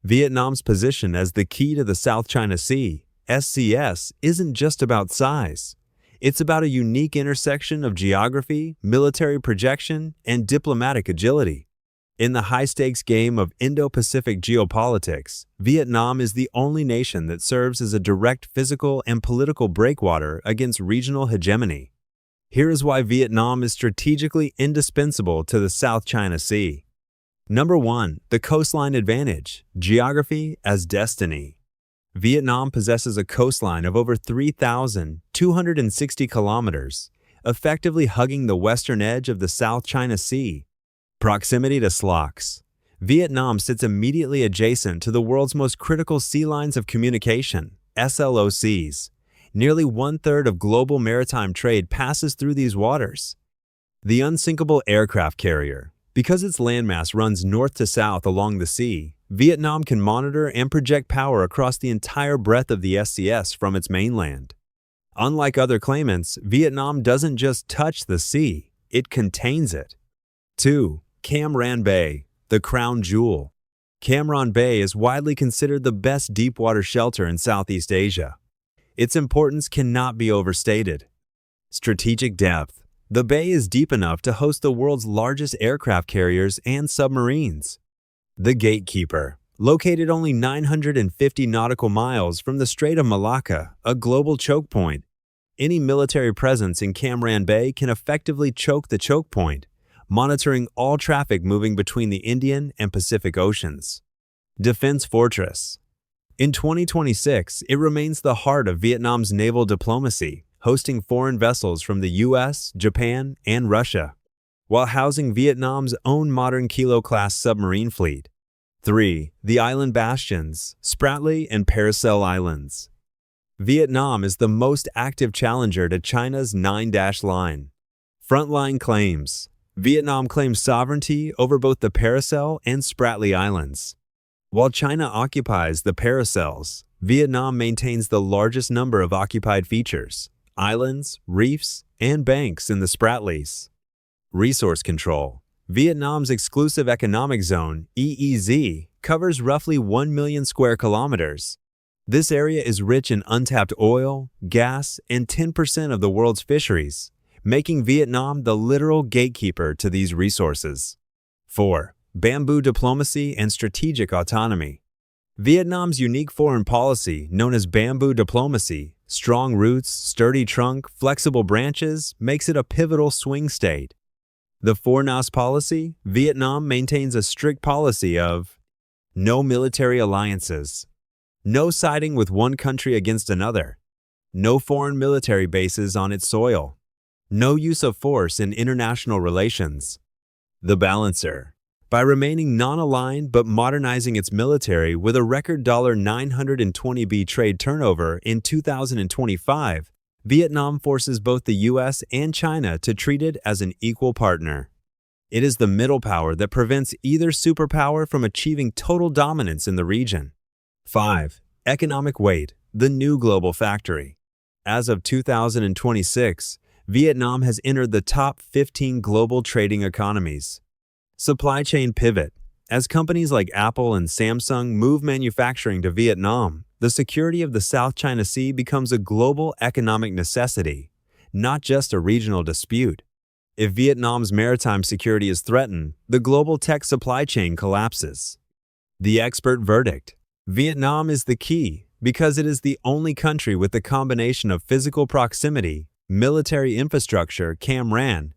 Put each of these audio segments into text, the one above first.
Vietnam's position as the key to the South China Sea, SCS, isn't just about size. It's about a unique intersection of geography, military projection, and diplomatic agility. In the high-stakes game of Indo-Pacific geopolitics, Vietnam is the only nation that serves as a direct physical and political breakwater against regional hegemony. Here is why Vietnam is strategically indispensable to the South China Sea. Number 1. The coastline advantage. Geography as destiny. Vietnam possesses a coastline of over 3,260 kilometers, effectively hugging the western edge of the South China Sea. Proximity to SLOCs. Vietnam sits immediately adjacent to the world's most critical sea lines of communication, SLOCs. Nearly one-third of global maritime trade passes through these waters. The unsinkable aircraft carrier. Because its landmass runs north to south along the sea, Vietnam can monitor and project power across the entire breadth of the SCS from its mainland. Unlike other claimants, Vietnam doesn't just touch the sea, it contains it. 2. Cam Ranh Bay, the crown jewel. Cam Ranh Bay is widely considered the best deepwater shelter in Southeast Asia. Its importance cannot be overstated. Strategic depth. The bay is deep enough to host the world's largest aircraft carriers and submarines. The Gatekeeper. Located only 950 nautical miles from the Strait of Malacca, a global choke point, any military presence in Cam Ranh Bay can effectively choke the choke point, monitoring all traffic moving between the Indian and Pacific Oceans. Defense Fortress. In 2026, it remains the heart of Vietnam's naval diplomacy, hosting foreign vessels from the US, Japan, and Russia, while housing Vietnam's own modern Kilo-class submarine fleet. 3. The Island Bastions, Spratly and Paracel Islands. Vietnam is the most active challenger to China's 9-dash line. Frontline claims. Vietnam claims sovereignty over both the Paracel and Spratly Islands. While China occupies the Paracels, Vietnam maintains the largest number of occupied features, islands, reefs, and banks in the Spratlys. Resource control. Vietnam's exclusive economic zone, EEZ, covers roughly 1 million square kilometers. This area is rich in untapped oil, gas, and 10% of the world's fisheries, making Vietnam the literal gatekeeper to these resources. 4. Bamboo diplomacy and strategic autonomy. Vietnam's unique foreign policy, known as bamboo diplomacy, strong roots, sturdy trunk, flexible branches, makes it a pivotal swing state. The Four Nos policy, Vietnam maintains a strict policy of no military alliances, no siding with one country against another, no foreign military bases on its soil, no use of force in international relations. The Balancer. By remaining non-aligned but modernizing its military with a record $920 billion trade turnover in 2025, Vietnam forces both the US and China to treat it as an equal partner. It is the middle power that prevents either superpower from achieving total dominance in the region. 5. Economic weight, the new global factory. As of 2026, Vietnam has entered the top 15 global trading economies. Supply chain pivot. As companies like Apple and Samsung move manufacturing to Vietnam, the security of the South China Sea becomes a global economic necessity, not just a regional dispute. If Vietnam's maritime security is threatened, the global tech supply chain collapses. The expert verdict. Vietnam is the key because it is the only country with the combination of physical proximity, military infrastructure, Cam Ranh,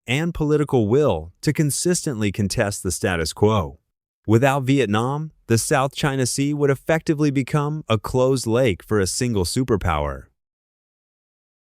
and political will to consistently contest the status quo. Without Vietnam, the South China Sea would effectively become a closed lake for a single superpower.